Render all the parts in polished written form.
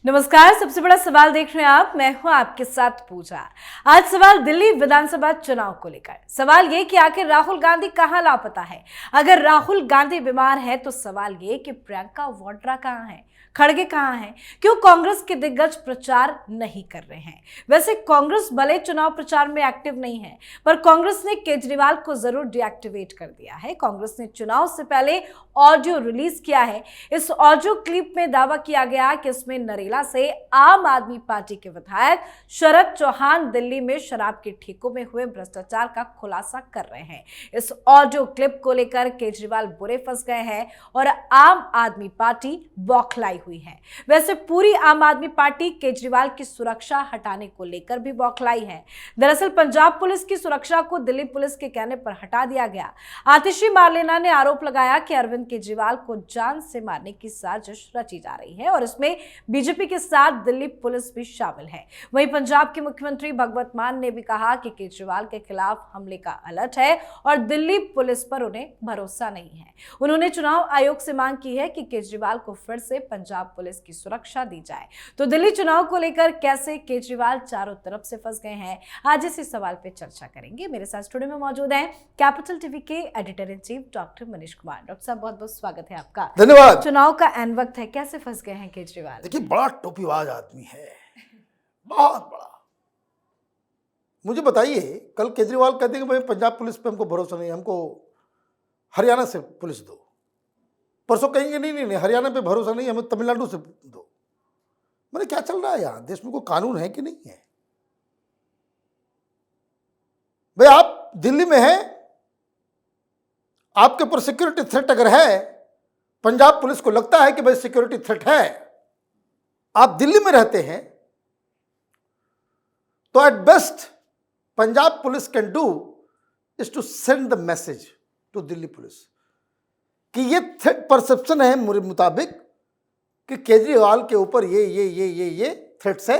नमस्कार। सबसे बड़ा सवाल देख रहे हैं आप, मैं हूं आपके साथ पूजा। आज सवाल दिल्ली विधानसभा चुनाव को लेकर। सवाल ये कि आखिर राहुल गांधी कहां लापता है। अगर राहुल गांधी बीमार है तो सवाल ये कि प्रियंका वाड्रा कहां है, खड़गे कहां हैं, क्यों कांग्रेस के दिग्गज प्रचार नहीं कर रहे हैं। वैसे कांग्रेस भले चुनाव प्रचार में एक्टिव नहीं है, पर कांग्रेस ने केजरीवाल को जरूर डीएक्टिवेट कर दिया है। कांग्रेस ने चुनाव से पहले ऑडियो रिलीज किया है। इस ऑडियो क्लिप में दावा किया गया कि इसमें नरेला से आम आदमी पार्टी के विधायक शरद चौहान दिल्ली में शराब के ठेकों में हुए भ्रष्टाचार का खुलासा कर रहे हैं। इस ऑडियो क्लिप को लेकर केजरीवाल बुरे फंस गए हैं और आम आदमी पार्टी बौखलाई हुई है। वैसे पूरी आम आदमी पार्टी केजरीवाल की सुरक्षा हटाने को लेकर भी बौखलाई है। दरअसल पंजाब पुलिस की सुरक्षा को दिल्ली पुलिस के कहने पर हटा दिया गया। आतिशी मार्लेना ने आरोप लगाया कि अरविंद केजरीवाल को जान से मारने की साजिश रची जा रही है और इसमें बीजेपी के साथ दिल्ली पुलिस भी शामिल है। वहीं पंजाब के मुख्यमंत्री भगवंत मान ने भी कहा कि केजरीवाल के खिलाफ हमले का अलर्ट है और दिल्ली पुलिस पर उन्हें भरोसा नहीं है। उन्होंने चुनाव आयोग से मांग की है कि केजरीवाल को फिर से पंजाब पुलिस की सुरक्षा दी जाए। तो दिल्ली चुनाव को लेकर कैसे केजरीवाल चारों तरफ से फंस गए हैं, आज इसी सवाल पे चर्चा करेंगे। मेरे साथ स्टूडियो में मौजूद हैं कैपिटल टीवी के editor in chief doctor Manish Kumar. Doctor साहब, बहुत बहुत स्वागत है आपका। धन्यवाद। चुनाव का एन वक्त है, कैसे फंस गए हैं केजरीवाल? देखिए, बड़ा टोपीबाज आदमी है, बहुत बड़ा। मुझे बताइए, कल केजरीवाल कहते हैं कि भाई पंजाब पुलिस पे हमको भरोसा नहीं, हमको हरियाणा से पुलिस दो। परसों कहेंगे नहीं नहीं नहीं, हरियाणा पे भरोसा नहीं, हमें तमिलनाडु से दो। मैंने क्या चल रहा है यहाँ देश में? कोई कानून है कि नहीं है? भाई आप दिल्ली में हैं, आपके ऊपर सिक्योरिटी थ्रेट अगर है, पंजाब पुलिस को लगता है कि भाई सिक्योरिटी थ्रेट है, आप दिल्ली में रहते हैं, तो at best Punjab police can do is to send the message to Delhi police कि ये थ्रेट परसेप्शन है मेरे मुताबिक कि केजरीवाल के ऊपर ये थ्रेट्स है,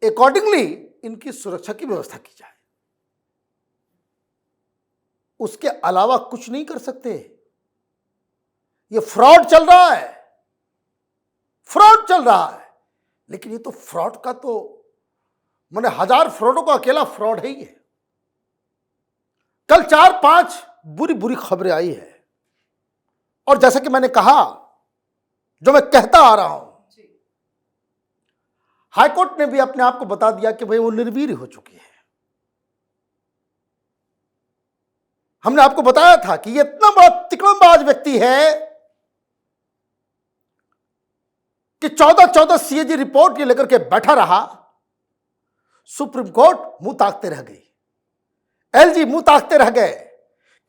अकॉर्डिंगली इनकी सुरक्षा की व्यवस्था की जाए। उसके अलावा कुछ नहीं कर सकते। ये फ्रॉड चल रहा है, फ्रॉड चल रहा है। लेकिन ये तो फ्रॉड का तो मैंने 1000 फ्रॉडों का अकेला फ्रॉड है ही है। कल 4-5 बुरी बुरी खबरें आई है और जैसा कि मैंने कहा, जो मैं कहता आ रहा हूं, हाईकोर्ट ने भी अपने आप को बता दिया कि भाई वो निर्वीर्य हो चुकी है। हमने आपको बताया था कि ये इतना बड़ा तिकड़मबाज व्यक्ति है कि 14 सीएजी रिपोर्ट ये लेकर के बैठा रहा। सुप्रीम कोर्ट मुंह ताकते रह गई, एलजी मुंह ताकते रह गए,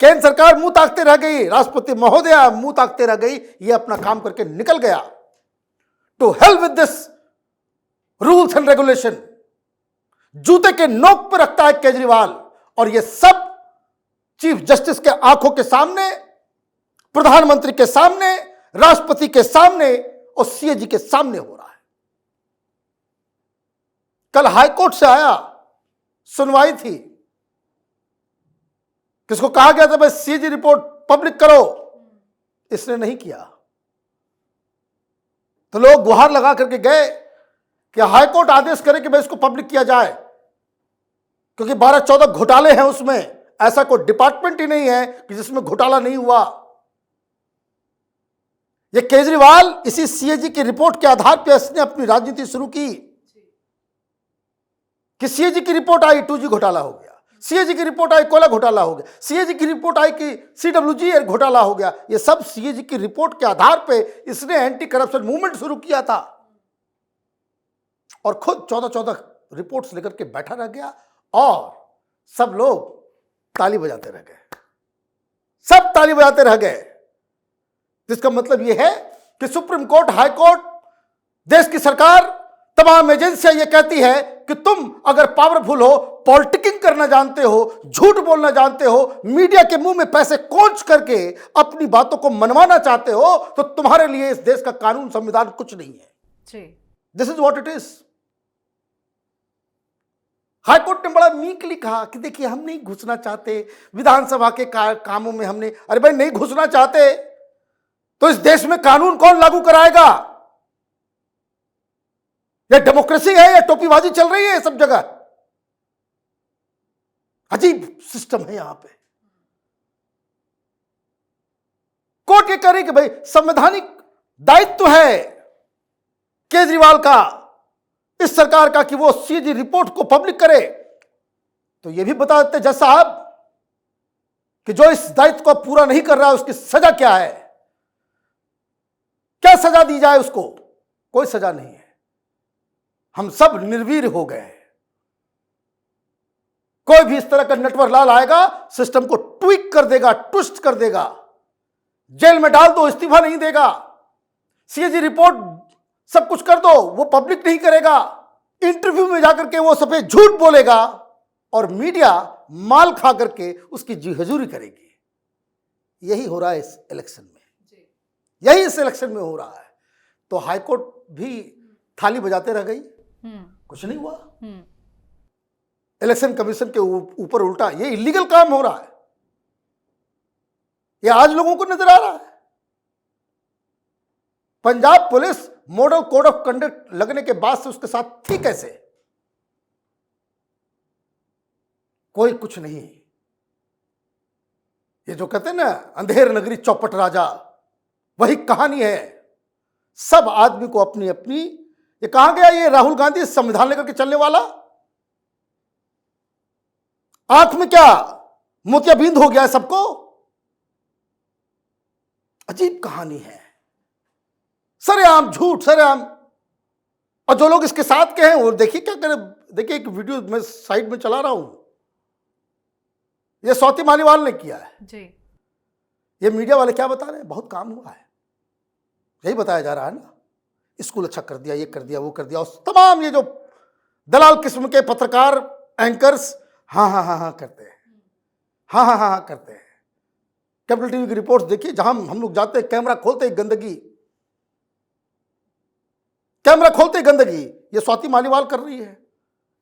केंद्र सरकार मुंह ताकते रह गई, राष्ट्रपति महोदया मुंह ताकते रह गई। ये अपना काम करके निकल गया। To hell with this rules and regulation. जूते के नोक पर रखता है केजरीवाल, और ये सब चीफ जस्टिस के आंखों के सामने, प्रधानमंत्री के सामने, राष्ट्रपति के सामने और सीएजी के सामने हो रहा है। कल हाईकोर्ट से आया, सुनवाई थी, किसको कहा गया था भाई सीएजी रिपोर्ट पब्लिक करो, इसने नहीं किया। तो लोग गुहार लगा करके गए कि हाईकोर्ट आदेश करे कि भाई इसको पब्लिक किया जाए, क्योंकि 12-14 घोटाले हैं उसमें। ऐसा कोई डिपार्टमेंट ही नहीं है कि जिसमें घोटाला नहीं हुआ। ये केजरीवाल इसी सीएजी की रिपोर्ट के आधार पर इसने अपनी राजनीति शुरू की कि सीएजी की रिपोर्ट आई, 2G घोटाला हो गया, सीएजी की रिपोर्ट आई, कोयला घोटाला हो गया, सीएजी की रिपोर्ट आई कि CWG घोटाला हो गया। ये सब सीएजी की रिपोर्ट के आधार पे इसने एंटी करप्शन मूवमेंट शुरू किया था और खुद 14 रिपोर्ट्स लेकर के बैठा रह गया और सब लोग ताली बजाते रह गए, सब ताली बजाते रह गए। जिसका मतलब यह है कि सुप्रीम कोर्ट, हाई कोर्ट, देश की सरकार, तमाम एजेंसियां यह कहती है कि तुम अगर पावरफुल हो, पॉलिटिकिंग करना जानते हो, झूठ बोलना जानते हो, मीडिया के मुंह में पैसे कोंच करके अपनी बातों को मनवाना चाहते हो, तो तुम्हारे लिए इस देश का कानून, संविधान कुछ नहीं है। This is what it is. High court ने बड़ा मीकली कहा कि देखिए, हम नहीं घुसना चाहते विधानसभा के कामों में। हमने, अरे भाई नहीं घुसना चाहते तो इस देश में कानून कौन लागू कराएगा? ये डेमोक्रेसी है या टोपीबाजी चल रही है सब जगह? अजीब सिस्टम है यहां पे। कोर्ट ये कह रही कि भाई संवैधानिक दायित्व है केजरीवाल का, इस सरकार का, कि वो सीधी रिपोर्ट को पब्लिक करे। तो ये भी बता देते जज साहब कि जो इस दायित्व को पूरा नहीं कर रहा है उसकी सजा क्या है, क्या सजा दी जाए उसको? कोई सजा नहीं है, हम सब निर्वीर हो गए हैं। कोई भी इस तरह का नटवर लाल आएगा, सिस्टम को ट्विक कर देगा, ट्विस्ट कर देगा, जेल में डाल दो, इस्तीफा नहीं देगा, सीएजी रिपोर्ट सब कुछ कर दो, वो पब्लिक नहीं करेगा, इंटरव्यू में जाकर के वो सफेद झूठ बोलेगा और मीडिया माल खा करके उसकी जी हजूरी करेगी। यही हो रहा है इस इलेक्शन में, यही इस इलेक्शन में हो रहा है। तो हाईकोर्ट भी थाली बजाते रह गई, कुछ नहीं हुआ। इलेक्शन कमीशन के ऊपर उल्टा ये इलीगल काम हो रहा है, ये आज लोगों को नजर आ रहा है। Punjab police model code of conduct लगने के बाद से उसके साथ थी कैसे? कोई कुछ नहीं। ये जो कहते हैं ना अंधेर नगरी चौपट राजा, वही कहानी है। सब आदमी को अपनी अपनी, ये कहां गया ये राहुल गांधी संविधान लेकर के चलने वाला? आंख में क्या मोतियाबिंद हो गया है सबको? अजीब कहानी है, सरेआम झूठ, सरेआम। और जो लोग इसके साथ के हैं वो देखिए क्या करे। देखिए एक वीडियो मैं साइड में चला रहा हूं, ये स्वाति मालीवाल ने किया है जी। ये मीडिया वाले क्या बता रहे हैं? बहुत काम हुआ है, यही बताया जा रहा है ना, स्कूल अच्छा कर दिया, ये कर दिया, वो कर दिया। और तमाम ये जो दलाल किस्म के पत्रकार, एंकर्स हाँ हाँ हाँ हाँ करते हैं, हाँ हाँ हाँ हाँ करते हैं। कैपिटल टीवी की रिपोर्ट्स देखिए, जहां हम लोग जाते हैं कैमरा खोलते ही गंदगी, कैमरा खोलते ही गंदगी। ये स्वाति मालीवाल कर रही है,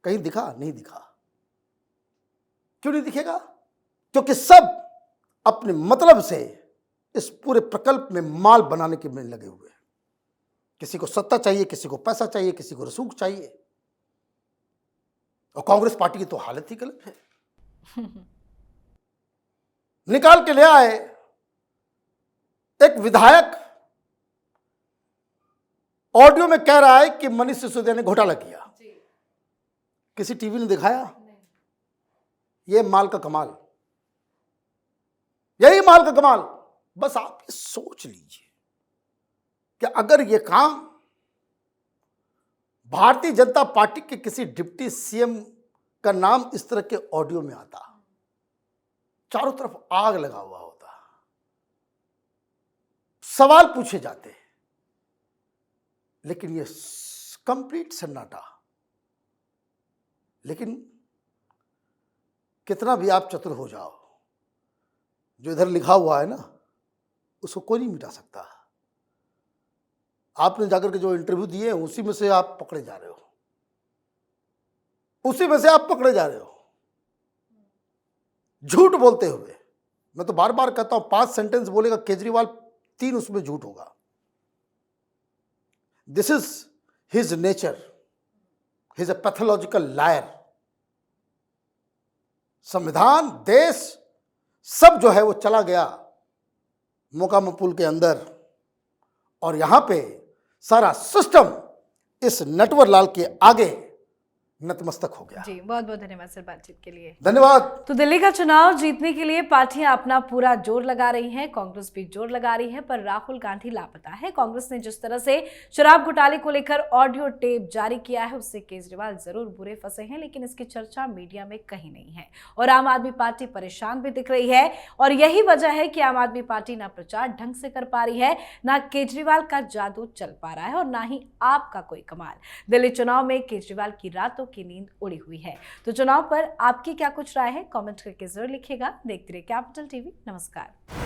कहीं दिखा? नहीं दिखा। क्यों नहीं दिखेगा? क्योंकि सब अपने मतलब से इस पूरे प्रकल्प में माल बनाने के में लगे हुए हैं। किसी को सत्ता चाहिए, किसी को पैसा चाहिए, किसी को रसूख चाहिए। और कांग्रेस पार्टी की तो हालत ही गलत है। निकाल के ले आए एक विधायक, ऑडियो में कह रहा है कि मनीष सिसोदिया ने घोटाला किया। किसी टीवी ने दिखाया? ये माल का कमाल, यही माल का कमाल। बस आप ये सोच लीजिए कि अगर ये काम भारतीय जनता पार्टी के किसी डिप्टी सीएम का नाम इस तरह के ऑडियो में आता, चारों तरफ आग लगा हुआ होता, सवाल पूछे जाते, लेकिन ये कंप्लीट सन्नाटा। लेकिन कितना भी आप चतुर हो जाओ, जो इधर लिखा हुआ है ना उसको कोई नहीं मिटा सकता। आपने जाकर के जो इंटरव्यू दिए उसी में से आप पकड़े जा रहे हो, उसी में से आप पकड़े जा रहे हो झूठ बोलते हुए। मैं तो बार बार कहता हूं 5 सेंटेंस बोलेगा केजरीवाल, 3 उसमें झूठ होगा। This is his nature, he is a pathological liar. संविधान, देश सब जो है वो चला गया मोकामा पुल के अंदर, और यहां पे सारा सिस्टम इस नटवर लाल के आगे नतमस्तक हो गया। जी बहुत बहुत धन्यवाद सर बातचीत के लिए। धन्यवाद। तो दिल्ली का चुनाव जीतने के लिए पार्टियां अपना पूरा जोर लगा रही हैं, कांग्रेस भी जोर लगा रही है, पर राहुल गांधी लापता है। कांग्रेस ने जिस तरह से शराब घोटाले को लेकर ऑडियो टेप जारी किया है उससे केजरीवाल जरूर बुरे फंसे हैं, लेकिन इसकी चर्चा मीडिया में कहीं नहीं है। और आम आदमी पार्टी परेशान भी दिख रही है, और यही वजह है कि आम आदमी पार्टी ना प्रचार ढंग से कर पा रही है, ना केजरीवाल का जादू चल पा रहा है, और ना ही आपका कोई कमाल। दिल्ली चुनाव में केजरीवाल की रातों की नींद उड़ी हुई है। तो चुनाव पर आपकी क्या कुछ राय है, कमेंट करके जरूर लिखिएगा। देखते रहिए कैपिटल टीवी। नमस्कार।